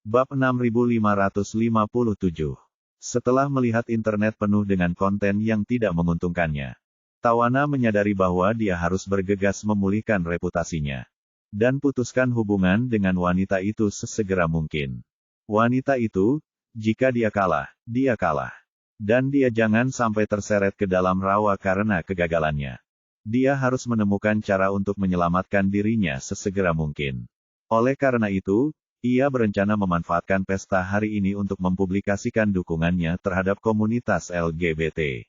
Bab 6557. Setelah melihat internet penuh dengan konten yang tidak menguntungkannya, Tawana menyadari bahwa dia harus bergegas memulihkan reputasinya dan putuskan hubungan dengan wanita itu sesegera mungkin. Wanita itu, jika dia kalah, dan dia jangan sampai terseret ke dalam rawa karena kegagalannya. Dia harus menemukan cara untuk menyelamatkan dirinya sesegera mungkin. Oleh karena itu, ia berencana memanfaatkan pesta hari ini untuk mempublikasikan dukungannya terhadap komunitas LGBT.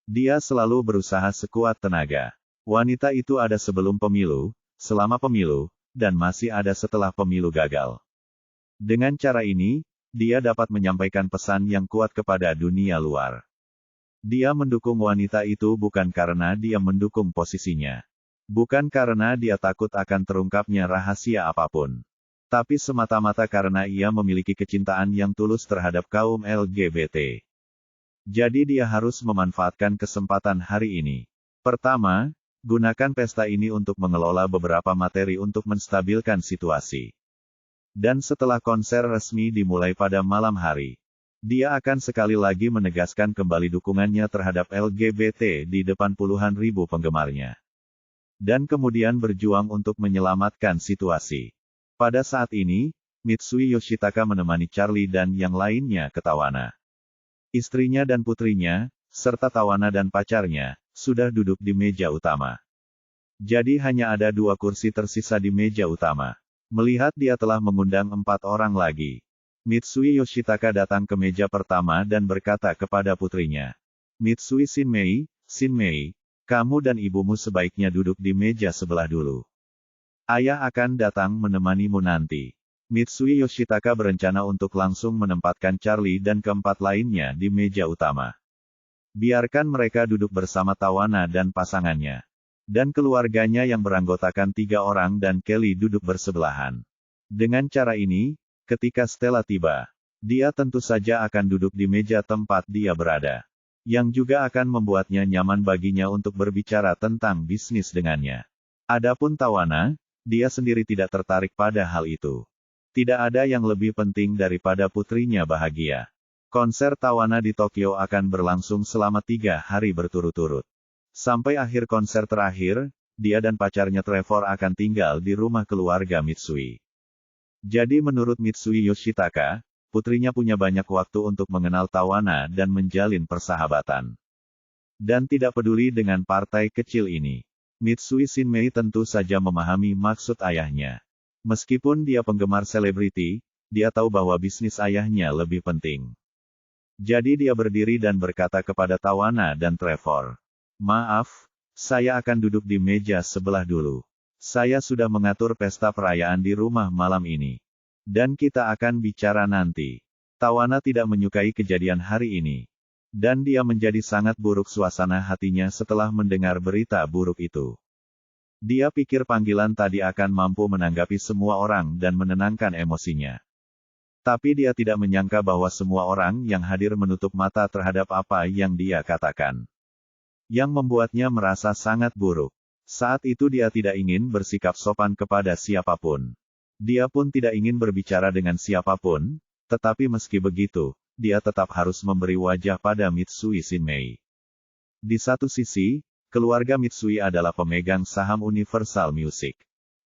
Dia selalu berusaha sekuat tenaga. Wanita itu ada sebelum pemilu, selama pemilu, dan masih ada setelah pemilu gagal. Dengan cara ini, dia dapat menyampaikan pesan yang kuat kepada dunia luar. Dia mendukung wanita itu bukan karena dia mendukung posisinya. Bukan karena dia takut akan terungkapnya rahasia apapun. Tapi semata-mata karena ia memiliki kecintaan yang tulus terhadap kaum LGBT. Jadi dia harus memanfaatkan kesempatan hari ini. Pertama, gunakan pesta ini untuk mengelola beberapa materi untuk menstabilkan situasi. Dan setelah konser resmi dimulai pada malam hari, dia akan sekali lagi menegaskan kembali dukungannya terhadap LGBT di depan puluhan ribu penggemarnya. Dan kemudian berjuang untuk menyelamatkan situasi. Pada saat ini, Mitsui Yoshitaka menemani Charlie dan yang lainnya ke Tawana. Istrinya dan putrinya, serta Tawana dan pacarnya, sudah duduk di meja utama. Jadi hanya ada 2 kursi tersisa di meja utama. Melihat dia telah mengundang 4 orang lagi, Mitsui Yoshitaka datang ke meja pertama dan berkata kepada putrinya, "Mitsui Shinmei, kamu dan ibumu sebaiknya duduk di meja sebelah dulu. Ayah akan datang menemanimu nanti." Mitsui Yoshitaka berencana untuk langsung menempatkan Charlie dan keempat lainnya di meja utama. Biarkan mereka duduk bersama Tawana dan pasangannya. Dan keluarganya yang beranggotakan 3 orang dan Kelly duduk bersebelahan. Dengan cara ini, ketika Stella tiba, dia tentu saja akan duduk di meja tempat dia berada. Yang juga akan membuatnya nyaman baginya untuk berbicara tentang bisnis dengannya. Adapun Tawana, dia sendiri tidak tertarik pada hal itu. Tidak ada yang lebih penting daripada putrinya bahagia. Konser Tawana di Tokyo akan berlangsung selama 3 hari berturut-turut. Sampai akhir konser terakhir, dia dan pacarnya Trevor akan tinggal di rumah keluarga Mitsui. Jadi menurut Mitsui Yoshitaka, putrinya punya banyak waktu untuk mengenal Tawana dan menjalin persahabatan. Dan tidak peduli dengan partai kecil ini, Mitsui Shinmei tentu saja memahami maksud ayahnya. Meskipun dia penggemar selebriti, dia tahu bahwa bisnis ayahnya lebih penting. Jadi dia berdiri dan berkata kepada Tawana dan Trevor, "Maaf, saya akan duduk di meja sebelah dulu. Saya sudah mengatur pesta perayaan di rumah malam ini. Dan kita akan bicara nanti." Tawana tidak menyukai kejadian hari ini. Dan dia menjadi sangat buruk suasana hatinya setelah mendengar berita buruk itu. Dia pikir panggilan tadi akan mampu menanggapi semua orang dan menenangkan emosinya. Tapi dia tidak menyangka bahwa semua orang yang hadir menutup mata terhadap apa yang dia katakan. Yang membuatnya merasa sangat buruk. Saat itu dia tidak ingin bersikap sopan kepada siapapun. Dia pun tidak ingin berbicara dengan siapapun, tetapi meski begitu, dia tetap harus memberi wajah pada Mitsui Shinmei. Di satu sisi, keluarga Mitsui adalah pemegang saham Universal Music.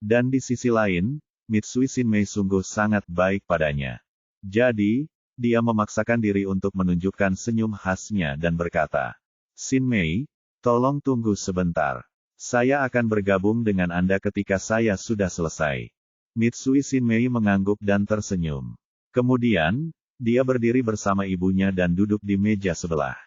Dan di sisi lain, Mitsui Shinmei sungguh sangat baik padanya. Jadi, dia memaksakan diri untuk menunjukkan senyum khasnya dan berkata, "Shinmei, tolong tunggu sebentar. Saya akan bergabung dengan Anda ketika saya sudah selesai." Mitsui Shinmei mengangguk dan tersenyum. Kemudian, dia berdiri bersama ibunya dan duduk di meja sebelah.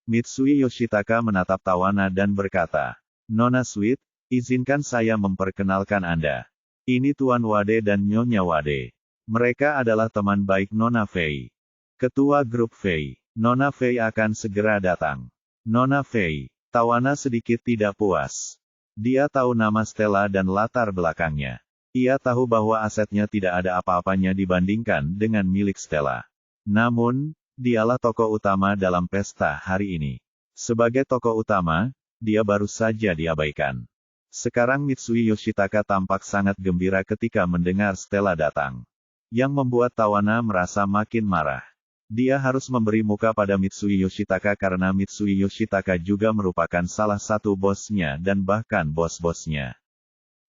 Mitsui Yoshitaka menatap Tawana dan berkata, "Nona Sweet, izinkan saya memperkenalkan Anda. Ini Tuan Wade dan Nyonya Wade. Mereka adalah teman baik Nona Fei. Ketua grup Fei. Nona Fei akan segera datang." Nona Fei. Tawana sedikit tidak puas. Dia tahu nama Stella dan latar belakangnya. Ia tahu bahwa asetnya tidak ada apa-apanya dibandingkan dengan milik Stella. Namun, dialah tokoh utama dalam pesta hari ini. Sebagai tokoh utama, dia baru saja diabaikan. Sekarang Mitsui Yoshitaka tampak sangat gembira ketika mendengar Stella datang. yang membuat Tawana merasa makin marah. Dia harus memberi muka pada Mitsui Yoshitaka karena Mitsui Yoshitaka juga merupakan salah satu bosnya dan bahkan bos-bosnya.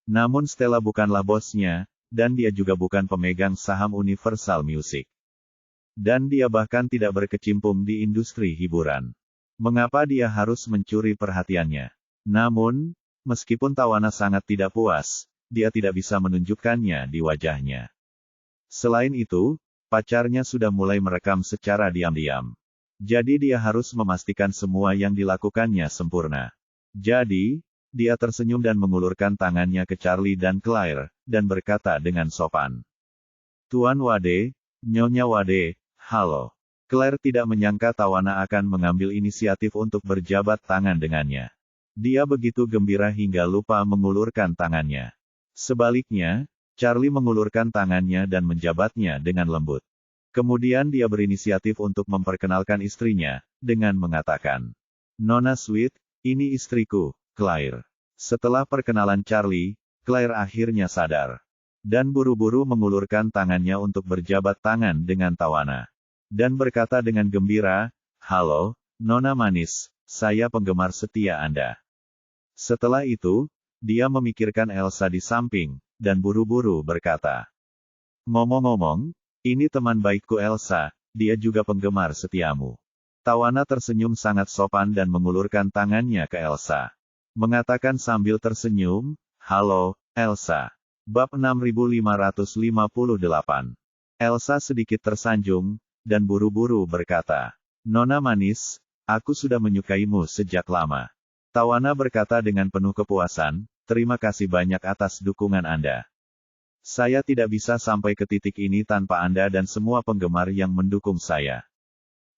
Namun Stella bukanlah bosnya, dan dia juga bukan pemegang saham Universal Music. Dan dia bahkan tidak berkecimpung di industri hiburan. Mengapa dia harus mencuri perhatiannya? Namun, meskipun Tawana sangat tidak puas, dia tidak bisa menunjukkannya di wajahnya. Selain itu, pacarnya sudah mulai merekam secara diam-diam. Jadi dia harus memastikan semua yang dilakukannya sempurna. Jadi, dia tersenyum dan mengulurkan tangannya ke Charlie dan Claire, dan berkata dengan sopan. Tuan Wade, Nyonya Wade, halo. Claire tidak menyangka Tawana akan mengambil inisiatif untuk berjabat tangan dengannya. Dia begitu gembira hingga lupa mengulurkan tangannya. Sebaliknya, Charlie mengulurkan tangannya dan menjabatnya dengan lembut. Kemudian dia berinisiatif untuk memperkenalkan istrinya, dengan mengatakan, Nona Sweet, ini istriku, Claire. Setelah perkenalan Charlie, Claire akhirnya sadar. Dan buru-buru mengulurkan tangannya untuk berjabat tangan dengan Tawana. Dan berkata dengan gembira, halo, Nona Manis, saya penggemar setia Anda. Setelah itu, dia memikirkan Elsa di samping, dan buru-buru berkata. Ngomong-ngomong, ini teman baikku Elsa, dia juga penggemar setiamu. Tawana tersenyum sangat sopan dan mengulurkan tangannya ke Elsa. Mengatakan sambil tersenyum, halo, Elsa. Bab 6558. Elsa sedikit tersanjung, dan buru-buru berkata, Nona Manis, aku sudah menyukaimu sejak lama. Tawana berkata dengan penuh kepuasan, terima kasih banyak atas dukungan Anda. Saya tidak bisa sampai ke titik ini tanpa Anda dan semua penggemar yang mendukung saya.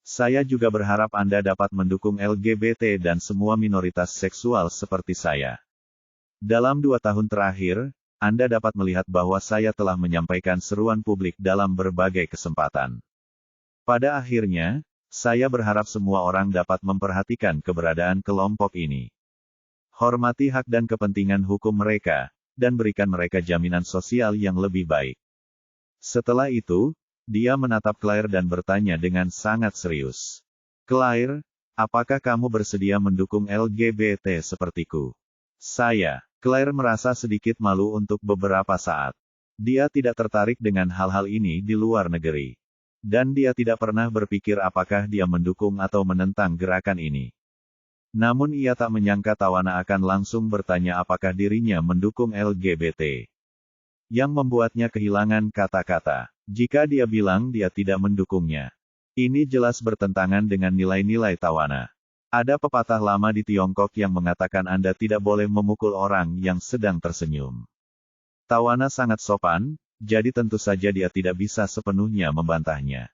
Saya juga berharap Anda dapat mendukung LGBT dan semua minoritas seksual seperti saya. Dalam 2 tahun terakhir, Anda dapat melihat bahwa saya telah menyampaikan seruan publik dalam berbagai kesempatan. Pada akhirnya, saya berharap semua orang dapat memperhatikan keberadaan kelompok ini. Hormati hak dan kepentingan hukum mereka, dan berikan mereka jaminan sosial yang lebih baik. Setelah itu, dia menatap Claire dan bertanya dengan sangat serius. Claire, apakah kamu bersedia mendukung LGBT sepertiku? Claire merasa sedikit malu untuk beberapa saat. Dia tidak tertarik dengan hal-hal ini di luar negeri. Dan dia tidak pernah berpikir apakah dia mendukung atau menentang gerakan ini. Namun ia tak menyangka Tawana akan langsung bertanya apakah dirinya mendukung LGBT. Yang membuatnya kehilangan kata-kata. Jika dia bilang dia tidak mendukungnya. Ini jelas bertentangan dengan nilai-nilai Tawana. Ada pepatah lama di Tiongkok yang mengatakan Anda tidak boleh memukul orang yang sedang tersenyum. Tawana sangat sopan, jadi tentu saja dia tidak bisa sepenuhnya membantahnya.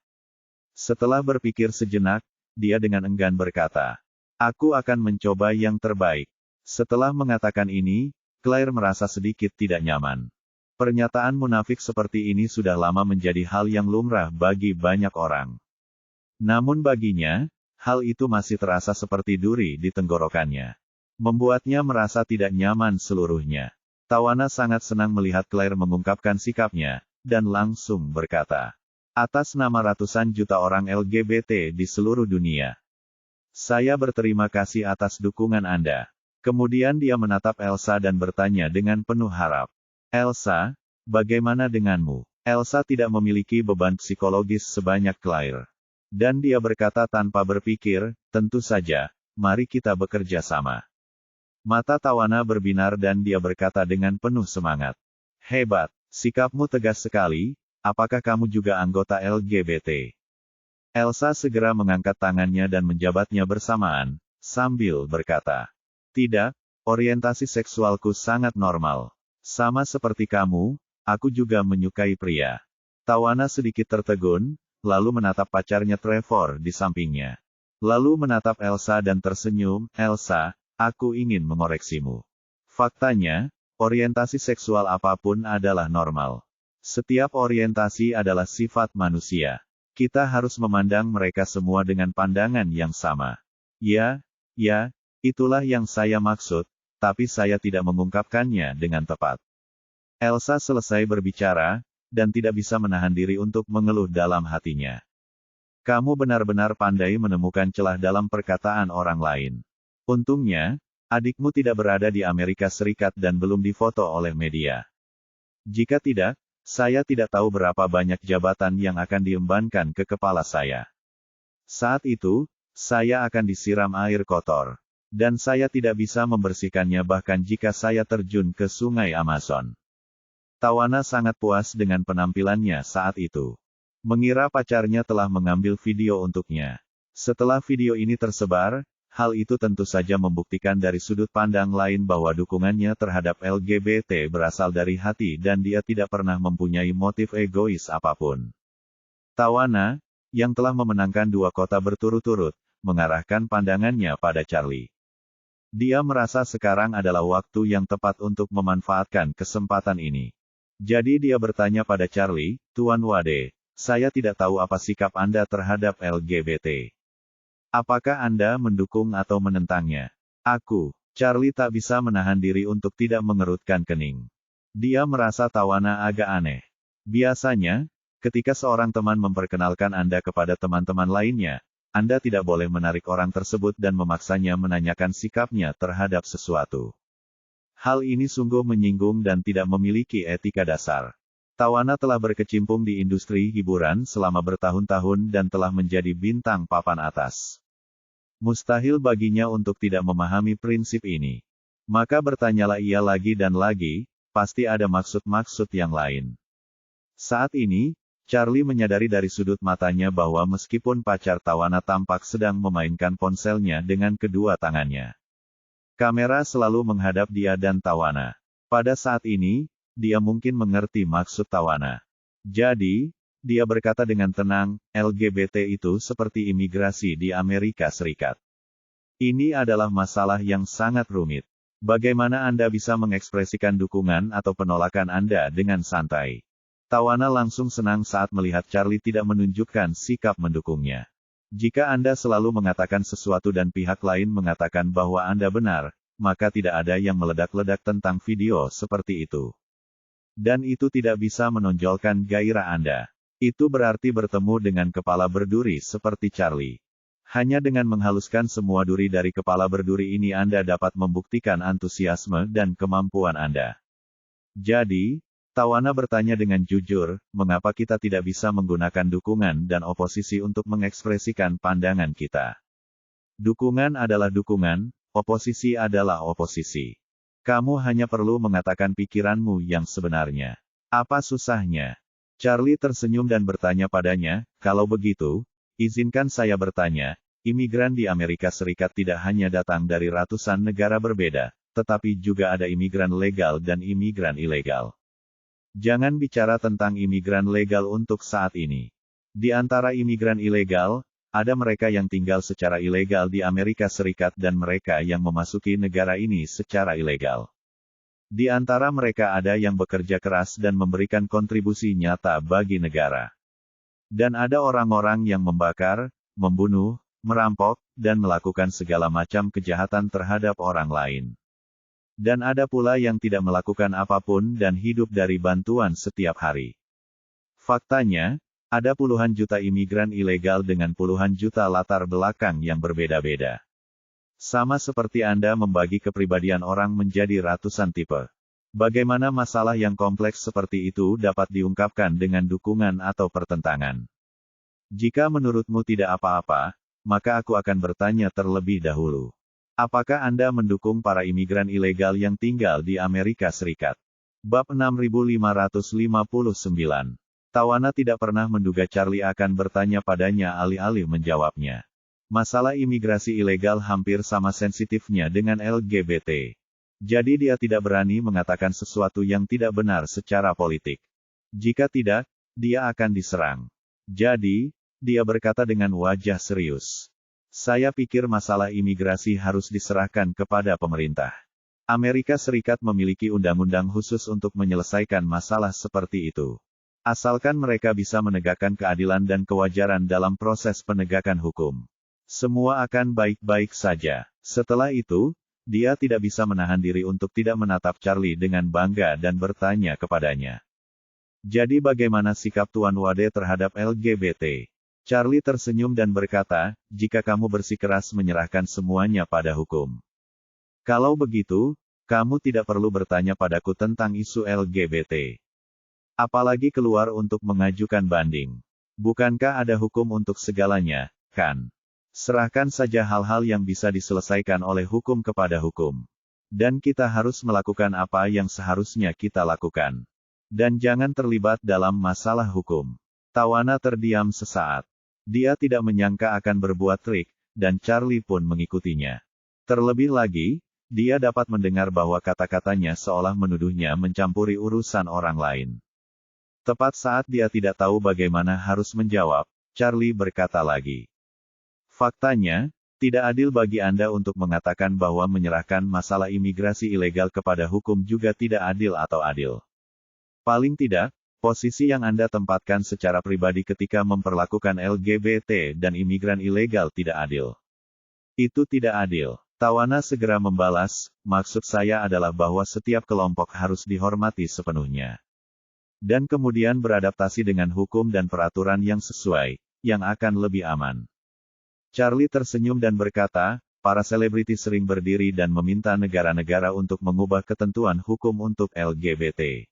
Setelah berpikir sejenak, dia dengan enggan berkata, aku akan mencoba yang terbaik. Setelah mengatakan ini, Claire merasa sedikit tidak nyaman. Pernyataan munafik seperti ini sudah lama menjadi hal yang lumrah bagi banyak orang. Namun baginya, hal itu masih terasa seperti duri di tenggorokannya. Membuatnya merasa tidak nyaman seluruhnya. Tawana sangat senang melihat Claire mengungkapkan sikapnya, dan langsung berkata, atas nama ratusan juta orang LGBT di seluruh dunia. Saya berterima kasih atas dukungan Anda. Kemudian dia menatap Elsa dan bertanya dengan penuh harap. Elsa, bagaimana denganmu? Elsa tidak memiliki beban psikologis sebanyak Claire. Dan dia berkata tanpa berpikir, tentu saja, mari kita bekerja sama. Mata Tawana berbinar dan dia berkata dengan penuh semangat. Hebat, sikapmu tegas sekali, apakah kamu juga anggota LGBT? Elsa segera mengangkat tangannya dan menjabatnya bersamaan, sambil berkata. Tidak, orientasi seksualku sangat normal. Sama seperti kamu, aku juga menyukai pria. Tawana sedikit tertegun, lalu menatap pacarnya Trevor di sampingnya. Lalu menatap Elsa dan tersenyum, Elsa, aku ingin mengoreksimu. Faktanya, orientasi seksual apapun adalah normal. Setiap orientasi adalah sifat manusia. Kita harus memandang mereka semua dengan pandangan yang sama. Ya, itulah yang saya maksud, tapi saya tidak mengungkapkannya dengan tepat. Elsa selesai berbicara, dan tidak bisa menahan diri untuk mengeluh dalam hatinya. Kamu benar-benar pandai menemukan celah dalam perkataan orang lain. Untungnya, adikmu tidak berada di Amerika Serikat dan belum difoto oleh media. Jika tidak, saya tidak tahu berapa banyak jabatan yang akan diembankan ke kepala saya. Saat itu, saya akan disiram air kotor. Dan saya tidak bisa membersihkannya bahkan jika saya terjun ke sungai Amazon. Tawana sangat puas dengan penampilannya saat itu. Mengira pacarnya telah mengambil video untuknya. Setelah video ini tersebar, hal itu tentu saja membuktikan dari sudut pandang lain bahwa dukungannya terhadap LGBT berasal dari hati dan dia tidak pernah mempunyai motif egois apapun. Tawana, yang telah memenangkan 2 kota berturut-turut, mengarahkan pandangannya pada Charlie. Dia merasa sekarang adalah waktu yang tepat untuk memanfaatkan kesempatan ini. Jadi dia bertanya pada Charlie, "Tuan Wade, saya tidak tahu apa sikap Anda terhadap LGBT. Apakah Anda mendukung atau menentangnya?" Charlie tak bisa menahan diri untuk tidak mengerutkan kening. Dia merasa Tawana agak aneh. Biasanya, ketika seorang teman memperkenalkan Anda kepada teman-teman lainnya, Anda tidak boleh menarik orang tersebut dan memaksanya menanyakan sikapnya terhadap sesuatu. Hal ini sungguh menyinggung dan tidak memiliki etika dasar. Tawana telah berkecimpung di industri hiburan selama bertahun-tahun dan telah menjadi bintang papan atas. Mustahil baginya untuk tidak memahami prinsip ini. Maka bertanyalah ia lagi dan lagi, pasti ada maksud-maksud yang lain. Saat ini, Charlie menyadari dari sudut matanya bahwa meskipun pacar Tawana tampak sedang memainkan ponselnya dengan kedua tangannya, kamera selalu menghadap dia dan Tawana. Pada saat ini, dia mungkin mengerti maksud Tawana. Jadi, dia berkata dengan tenang, "LGBT itu seperti imigrasi di Amerika Serikat. Ini adalah masalah yang sangat rumit. Bagaimana Anda bisa mengekspresikan dukungan atau penolakan Anda dengan santai?" Tawana langsung senang saat melihat Charlie tidak menunjukkan sikap mendukungnya. Jika Anda selalu mengatakan sesuatu dan pihak lain mengatakan bahwa Anda benar, maka tidak ada yang meledak-ledak tentang video seperti itu. Dan itu tidak bisa menonjolkan gairah Anda. Itu berarti bertemu dengan kepala berduri seperti Charlie. Hanya dengan menghaluskan semua duri dari kepala berduri ini Anda dapat membuktikan antusiasme dan kemampuan Anda. Jadi, Tawana bertanya dengan jujur, "Mengapa kita tidak bisa menggunakan dukungan dan oposisi untuk mengekspresikan pandangan kita? Dukungan adalah dukungan, oposisi adalah oposisi. Kamu hanya perlu mengatakan pikiranmu yang sebenarnya. Apa susahnya?" Charlie tersenyum dan bertanya padanya, "Kalau begitu, izinkan saya bertanya, imigran di Amerika Serikat tidak hanya datang dari ratusan negara berbeda, tetapi juga ada imigran legal dan imigran ilegal. Jangan bicara tentang imigran legal untuk saat ini. Di antara imigran ilegal, ada mereka yang tinggal secara ilegal di Amerika Serikat dan mereka yang memasuki negara ini secara ilegal. Di antara mereka ada yang bekerja keras dan memberikan kontribusi nyata bagi negara. Dan ada orang-orang yang membakar, membunuh, merampok, dan melakukan segala macam kejahatan terhadap orang lain. Dan ada pula yang tidak melakukan apapun dan hidup dari bantuan setiap hari. Faktanya, ada puluhan juta imigran ilegal dengan puluhan juta latar belakang yang berbeda-beda. Sama seperti Anda membagi kepribadian orang menjadi ratusan tipe. Bagaimana masalah yang kompleks seperti itu dapat diungkapkan dengan dukungan atau pertentangan? Jika menurutmu tidak apa-apa, maka aku akan bertanya terlebih dahulu. Apakah Anda mendukung para imigran ilegal yang tinggal di Amerika Serikat? Bab 6559. Tawana tidak pernah menduga Charlie akan bertanya padanya alih-alih menjawabnya. Masalah imigrasi ilegal hampir sama sensitifnya dengan LGBT. Jadi dia tidak berani mengatakan sesuatu yang tidak benar secara politik. Jika tidak, dia akan diserang. Jadi, dia berkata dengan wajah serius. "Saya pikir masalah imigrasi harus diserahkan kepada pemerintah. Amerika Serikat memiliki undang-undang khusus untuk menyelesaikan masalah seperti itu. Asalkan mereka bisa menegakkan keadilan dan kewajaran dalam proses penegakan hukum, semua akan baik-baik saja." Setelah itu, dia tidak bisa menahan diri untuk tidak menatap Charlie dengan bangga dan bertanya kepadanya. Jadi bagaimana sikap Tuan Wade terhadap LGBT? Charlie tersenyum dan berkata, jika kamu bersikeras menyerahkan semuanya pada hukum. Kalau begitu, kamu tidak perlu bertanya padaku tentang isu LGBT. Apalagi keluar untuk mengajukan banding. Bukankah ada hukum untuk segalanya, kan? Serahkan saja hal-hal yang bisa diselesaikan oleh hukum kepada hukum. Dan kita harus melakukan apa yang seharusnya kita lakukan. Dan jangan terlibat dalam masalah hukum. Tawana terdiam sesaat. Dia tidak menyangka akan berbuat trik, dan Charlie pun mengikutinya. Terlebih lagi, dia dapat mendengar bahwa kata-katanya seolah menuduhnya mencampuri urusan orang lain. Tepat saat dia tidak tahu bagaimana harus menjawab, Charlie berkata lagi. Faktanya, tidak adil bagi Anda untuk mengatakan bahwa menyerahkan masalah imigrasi ilegal kepada hukum juga tidak adil atau adil. Paling tidak, posisi yang Anda tempatkan secara pribadi ketika memperlakukan LGBT dan imigran ilegal tidak adil. Itu tidak adil. Tawana segera membalas, maksud saya adalah bahwa setiap kelompok harus dihormati sepenuhnya. Dan kemudian beradaptasi dengan hukum dan peraturan yang sesuai, yang akan lebih aman. Charlie tersenyum dan berkata, para selebriti sering berdiri dan meminta negara-negara untuk mengubah ketentuan hukum untuk LGBT.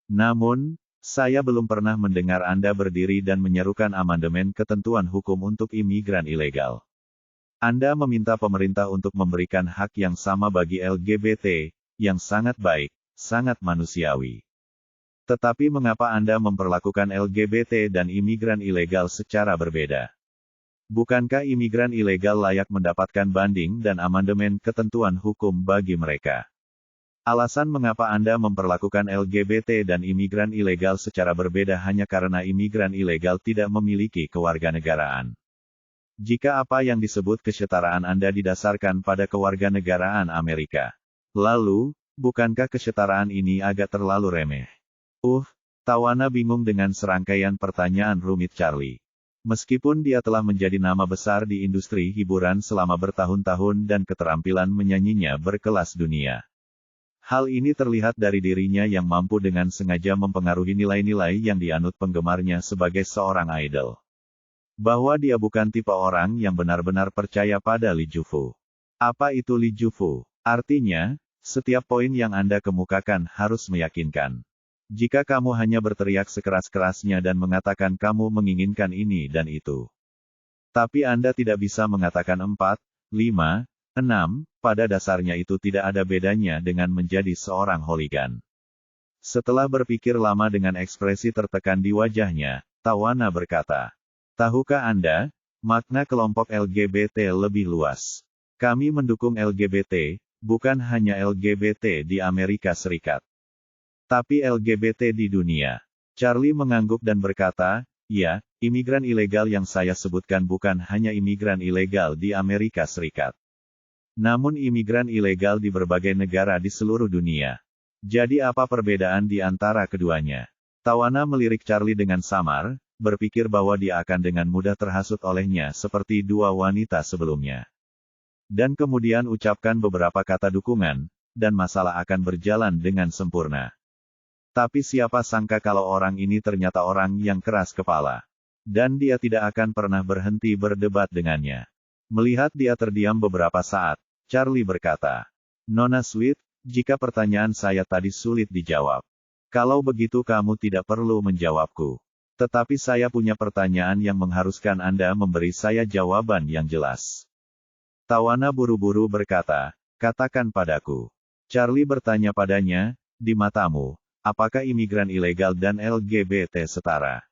Namun, saya belum pernah mendengar Anda berdiri dan menyerukan amandemen ketentuan hukum untuk imigran ilegal. Anda meminta pemerintah untuk memberikan hak yang sama bagi LGBT, yang sangat baik, sangat manusiawi. Tetapi mengapa Anda memperlakukan LGBT dan imigran ilegal secara berbeda? Bukankah imigran ilegal layak mendapatkan banding dan amandemen ketentuan hukum bagi mereka? Alasan mengapa Anda memperlakukan LGBT dan imigran ilegal secara berbeda hanya karena imigran ilegal tidak memiliki kewarganegaraan. Jika apa yang disebut kesetaraan Anda didasarkan pada kewarganegaraan Amerika. Lalu, bukankah kesetaraan ini agak terlalu remeh? Tawana bingung dengan serangkaian pertanyaan rumit Charlie. Meskipun dia telah menjadi nama besar di industri hiburan selama bertahun-tahun dan keterampilan menyanyinya berkelas dunia. Hal ini terlihat dari dirinya yang mampu dengan sengaja mempengaruhi nilai-nilai yang dianut penggemarnya sebagai seorang idol. Bahwa dia bukan tipe orang yang benar-benar percaya pada Lee Ju-fu. Apa itu Lee Ju-fu? Artinya, setiap poin yang Anda kemukakan harus meyakinkan. Jika kamu hanya berteriak sekeras-kerasnya dan mengatakan kamu menginginkan ini dan itu. Tapi Anda tidak bisa mengatakan 4, 5, 6, pada dasarnya itu tidak ada bedanya dengan menjadi seorang hooligan. Setelah berpikir lama dengan ekspresi tertekan di wajahnya, Tawana berkata, tahukah Anda, makna kelompok LGBT lebih luas. Kami mendukung LGBT, bukan hanya LGBT di Amerika Serikat. Tapi LGBT di dunia. Charlie mengangguk dan berkata, ya, imigran ilegal yang saya sebutkan bukan hanya imigran ilegal di Amerika Serikat. Namun imigran ilegal di berbagai negara di seluruh dunia. Jadi apa perbedaan di antara keduanya? Tawana melirik Charlie dengan samar, berpikir bahwa dia akan dengan mudah terhasut olehnya seperti dua wanita sebelumnya. Dan kemudian ucapkan beberapa kata dukungan, dan masalah akan berjalan dengan sempurna. Tapi siapa sangka kalau orang ini ternyata orang yang keras kepala. Dan dia tidak akan pernah berhenti berdebat dengannya. Melihat dia terdiam beberapa saat, Charlie berkata, Nona Sweet, jika pertanyaan saya tadi sulit dijawab. Kalau begitu kamu tidak perlu menjawabku. Tetapi saya punya pertanyaan yang mengharuskan Anda memberi saya jawaban yang jelas. Tawana buru-buru berkata, katakan padaku. Charlie bertanya padanya, di matamu, apakah imigran ilegal dan LGBT setara?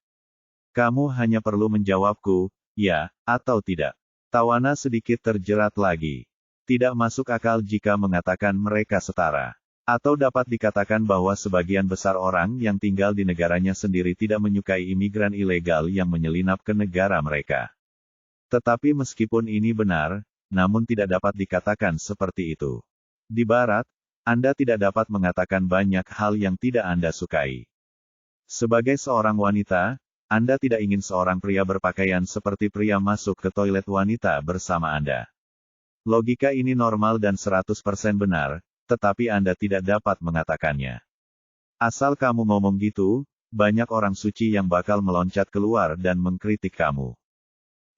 Kamu hanya perlu menjawabku, ya, atau tidak. Tawana sedikit terjerat lagi. Tidak masuk akal jika mengatakan mereka setara. Atau dapat dikatakan bahwa sebagian besar orang yang tinggal di negaranya sendiri tidak menyukai imigran ilegal yang menyelinap ke negara mereka. Tetapi meskipun ini benar, namun tidak dapat dikatakan seperti itu. Di Barat, Anda tidak dapat mengatakan banyak hal yang tidak Anda sukai. Sebagai seorang wanita, Anda tidak ingin seorang pria berpakaian seperti pria masuk ke toilet wanita bersama Anda. Logika ini normal dan 100% benar, tetapi Anda tidak dapat mengatakannya. Asal kamu ngomong gitu, banyak orang suci yang bakal meloncat keluar dan mengkritik kamu.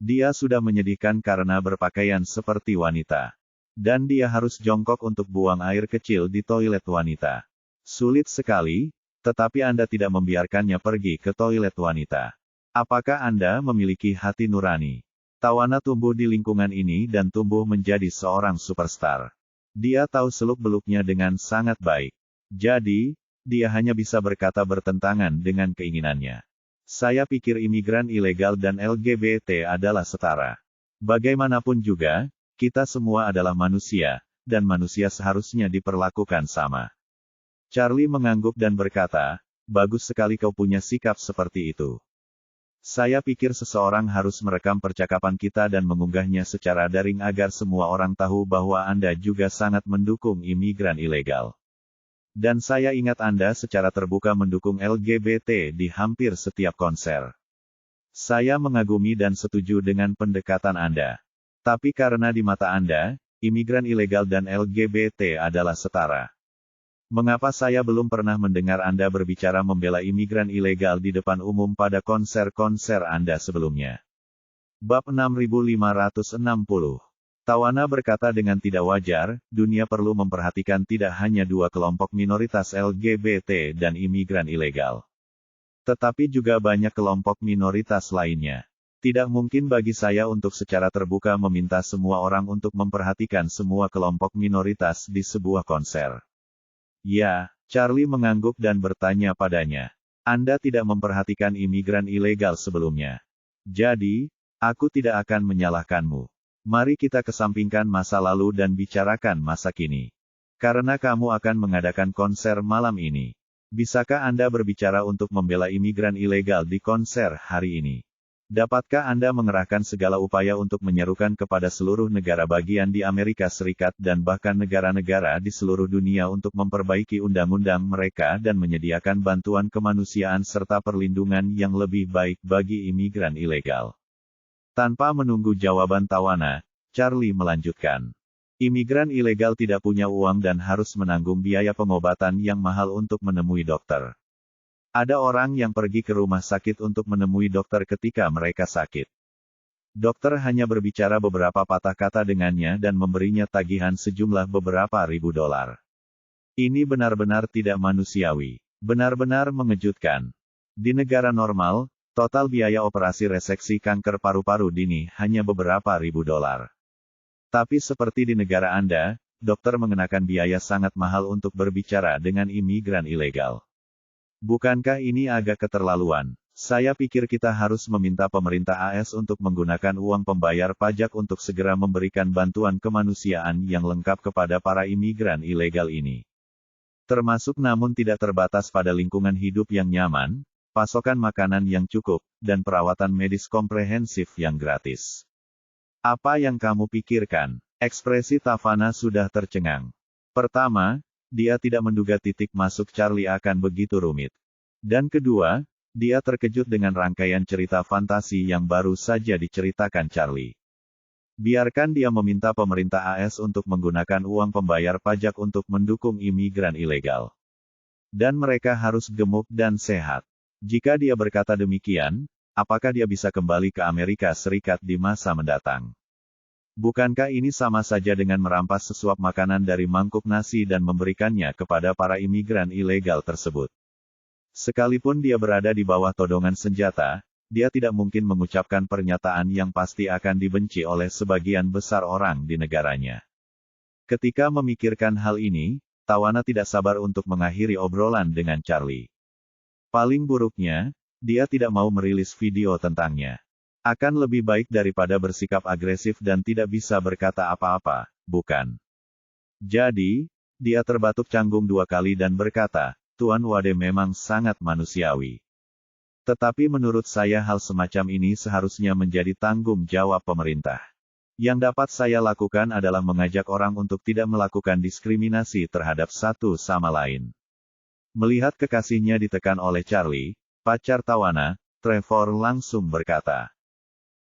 Dia sudah menyedihkan karena berpakaian seperti wanita. Dan dia harus jongkok untuk buang air kecil di toilet wanita. Sulit sekali, tetapi Anda tidak membiarkannya pergi ke toilet wanita. Apakah Anda memiliki hati nurani? Tawana tumbuh di lingkungan ini dan tumbuh menjadi seorang superstar. Dia tahu seluk-beluknya dengan sangat baik. Jadi, dia hanya bisa berkata bertentangan dengan keinginannya. Saya pikir imigran ilegal dan LGBT adalah setara. Bagaimanapun juga, kita semua adalah manusia, dan manusia seharusnya diperlakukan sama. Charlie mengangguk dan berkata, bagus sekali kau punya sikap seperti itu. Saya pikir seseorang harus merekam percakapan kita dan mengunggahnya secara daring agar semua orang tahu bahwa Anda juga sangat mendukung imigran ilegal. Dan saya ingat Anda secara terbuka mendukung LGBT di hampir setiap konser. Saya mengagumi dan setuju dengan pendekatan Anda. Tapi karena di mata Anda, imigran ilegal dan LGBT adalah setara. Mengapa saya belum pernah mendengar Anda berbicara membela imigran ilegal di depan umum pada konser-konser Anda sebelumnya? Bab 6560. Tawana berkata dengan tidak wajar, dunia perlu memperhatikan tidak hanya dua kelompok minoritas LGBT dan imigran ilegal. Tetapi juga banyak kelompok minoritas lainnya. Tidak mungkin bagi saya untuk secara terbuka meminta semua orang untuk memperhatikan semua kelompok minoritas di sebuah konser. Ya, Charlie mengangguk dan bertanya padanya. Anda tidak memperhatikan imigran ilegal sebelumnya. Jadi, aku tidak akan menyalahkanmu. Mari kita kesampingkan masa lalu dan bicarakan masa kini. Karena kamu akan mengadakan konser malam ini. Bisakah Anda berbicara untuk membela imigran ilegal di konser hari ini? Dapatkah Anda mengerahkan segala upaya untuk menyerukan kepada seluruh negara bagian di Amerika Serikat dan bahkan negara-negara di seluruh dunia untuk memperbaiki undang-undang mereka dan menyediakan bantuan kemanusiaan serta perlindungan yang lebih baik bagi imigran ilegal? Tanpa menunggu jawaban Tawana, Charlie melanjutkan. Imigran ilegal tidak punya uang dan harus menanggung biaya pengobatan yang mahal untuk menemui dokter. Ada orang yang pergi ke rumah sakit untuk menemui dokter ketika mereka sakit. Dokter hanya berbicara beberapa patah kata dengannya dan memberinya tagihan sejumlah beberapa ribu dolar. Ini benar-benar tidak manusiawi. Benar-benar mengejutkan. Di negara normal, total biaya operasi reseksi kanker paru-paru dini hanya beberapa ribu dolar. Tapi seperti di negara Anda, dokter mengenakan biaya sangat mahal untuk berbicara dengan imigran ilegal. Bukankah ini agak keterlaluan? Saya pikir kita harus meminta pemerintah AS untuk menggunakan uang pembayar pajak untuk segera memberikan bantuan kemanusiaan yang lengkap kepada para imigran ilegal ini. Termasuk namun tidak terbatas pada lingkungan hidup yang nyaman, pasokan makanan yang cukup, dan perawatan medis komprehensif yang gratis. Apa yang kamu pikirkan? Ekspresi Tawana sudah tercengang. Pertama, dia tidak menduga titik masuk Charlie akan begitu rumit. Dan kedua, dia terkejut dengan rangkaian cerita fantasi yang baru saja diceritakan Charlie. Biarkan dia meminta pemerintah AS untuk menggunakan uang pembayar pajak untuk mendukung imigran ilegal. Dan mereka harus gemuk dan sehat. Jika dia berkata demikian, apakah dia bisa kembali ke Amerika Serikat di masa mendatang? Bukankah ini sama saja dengan merampas sesuap makanan dari mangkuk nasi dan memberikannya kepada para imigran ilegal tersebut? Sekalipun dia berada di bawah todongan senjata, dia tidak mungkin mengucapkan pernyataan yang pasti akan dibenci oleh sebagian besar orang di negaranya. Ketika memikirkan hal ini, Tawana tidak sabar untuk mengakhiri obrolan dengan Charlie. Paling buruknya, dia tidak mau merilis video tentangnya. Akan lebih baik daripada bersikap agresif dan tidak bisa berkata apa-apa, bukan? Jadi, dia terbatuk canggung 2 kali dan berkata, Tuan Wade memang sangat manusiawi. Tetapi menurut saya hal semacam ini seharusnya menjadi tanggung jawab pemerintah. Yang dapat saya lakukan adalah mengajak orang untuk tidak melakukan diskriminasi terhadap satu sama lain. Melihat kekasihnya ditekan oleh Charlie, pacar Tawana, Trevor langsung berkata,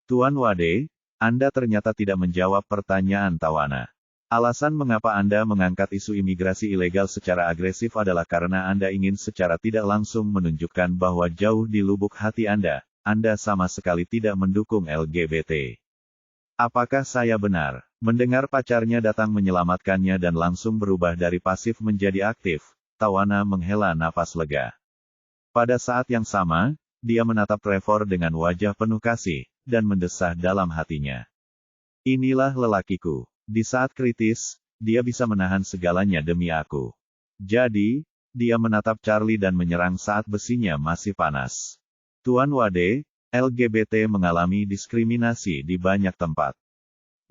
Tuan Wade, Anda ternyata tidak menjawab pertanyaan Tawana. Alasan mengapa Anda mengangkat isu imigrasi ilegal secara agresif adalah karena Anda ingin secara tidak langsung menunjukkan bahwa jauh di lubuk hati Anda sama sekali tidak mendukung LGBT. Apakah saya benar? Mendengar pacarnya datang menyelamatkannya dan langsung berubah dari pasif menjadi aktif, Tawana menghela napas lega. Pada saat yang sama, dia menatap Trevor dengan wajah penuh kasih, dan mendesah dalam hatinya. Inilah lelakiku. Di saat kritis, dia bisa menahan segalanya demi aku. Jadi, dia menatap Charlie dan menyerang saat besinya masih panas. Tuan Wade, LGBT mengalami diskriminasi di banyak tempat.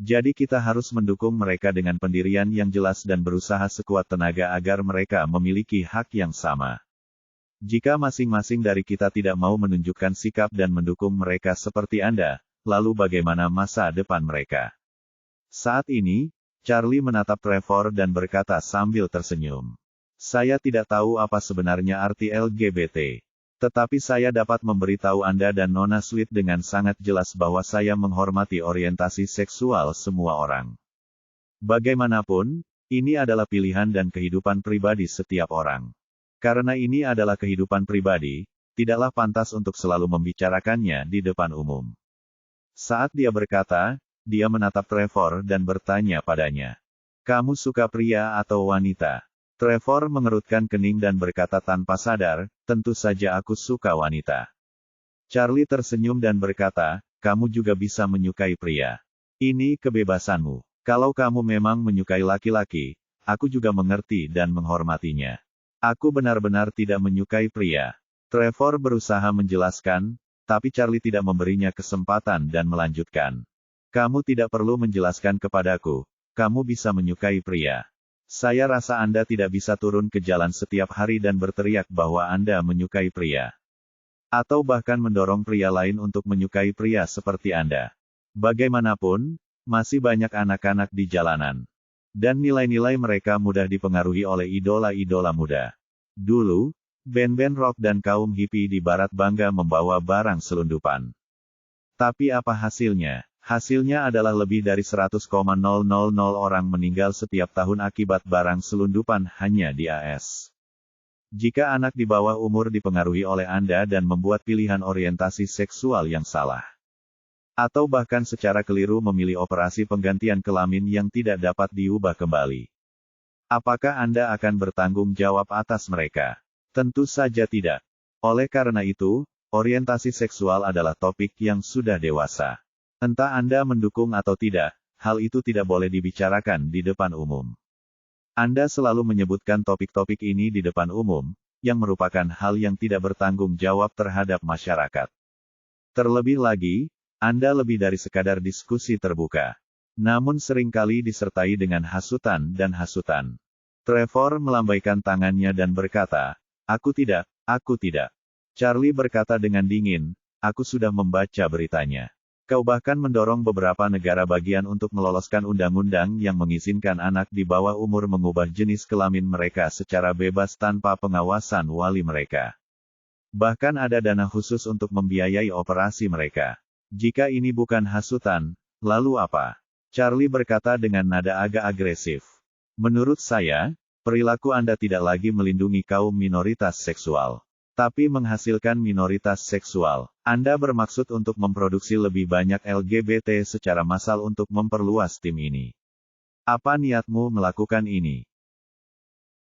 Jadi kita harus mendukung mereka dengan pendirian yang jelas dan berusaha sekuat tenaga agar mereka memiliki hak yang sama. Jika masing-masing dari kita tidak mau menunjukkan sikap dan mendukung mereka seperti Anda, lalu bagaimana masa depan mereka? Saat ini, Charlie menatap Trevor dan berkata sambil tersenyum. Saya tidak tahu apa sebenarnya arti LGBT. Tetapi saya dapat memberitahu Anda dan Nona Sweet dengan sangat jelas bahwa saya menghormati orientasi seksual semua orang. Bagaimanapun, ini adalah pilihan dan kehidupan pribadi setiap orang. Karena ini adalah kehidupan pribadi, tidaklah pantas untuk selalu membicarakannya di depan umum. Saat dia berkata, dia menatap Trevor dan bertanya padanya. Kamu suka pria atau wanita? Trevor mengerutkan kening dan berkata tanpa sadar, tentu saja aku suka wanita. Charlie tersenyum dan berkata, kamu juga bisa menyukai pria. Ini kebebasanmu. Kalau kamu memang menyukai laki-laki, aku juga mengerti dan menghormatinya. Aku benar-benar tidak menyukai pria. Trevor berusaha menjelaskan, tapi Charlie tidak memberinya kesempatan dan melanjutkan. Kamu tidak perlu menjelaskan kepadaku, kamu bisa menyukai pria. Saya rasa Anda tidak bisa turun ke jalan setiap hari dan berteriak bahwa Anda menyukai pria. Atau bahkan mendorong pria lain untuk menyukai pria seperti Anda. Bagaimanapun, masih banyak anak-anak di jalanan. Dan nilai-nilai mereka mudah dipengaruhi oleh idola-idola muda. Dulu, band-band rock dan kaum hippie di barat bangga membawa barang selundupan. Tapi apa hasilnya? Hasilnya adalah lebih dari 100,000 orang meninggal setiap tahun akibat barang selundupan hanya di AS. Jika anak di bawah umur dipengaruhi oleh Anda dan membuat pilihan orientasi seksual yang salah, atau bahkan secara keliru memilih operasi penggantian kelamin yang tidak dapat diubah kembali, apakah Anda akan bertanggung jawab atas mereka? Tentu saja tidak. Oleh karena itu, orientasi seksual adalah topik yang sudah dewasa. Entah Anda mendukung atau tidak, hal itu tidak boleh dibicarakan di depan umum. Anda selalu menyebutkan topik-topik ini di depan umum, yang merupakan hal yang tidak bertanggung jawab terhadap masyarakat. Terlebih lagi, Anda lebih dari sekadar diskusi terbuka. Namun seringkali disertai dengan hasutan dan hasutan. Trevor melambaikan tangannya dan berkata, aku tidak, aku tidak. Charlie berkata dengan dingin, aku sudah membaca beritanya. Kau bahkan mendorong beberapa negara bagian untuk meloloskan undang-undang yang mengizinkan anak di bawah umur mengubah jenis kelamin mereka secara bebas tanpa pengawasan wali mereka. Bahkan ada dana khusus untuk membiayai operasi mereka. Jika ini bukan hasutan, lalu apa? Charlie berkata dengan nada agak agresif. Menurut saya, perilaku Anda tidak lagi melindungi kaum minoritas seksual, tapi menghasilkan minoritas seksual. Anda bermaksud untuk memproduksi lebih banyak LGBT secara massal untuk memperluas tim ini. Apa niatmu melakukan ini?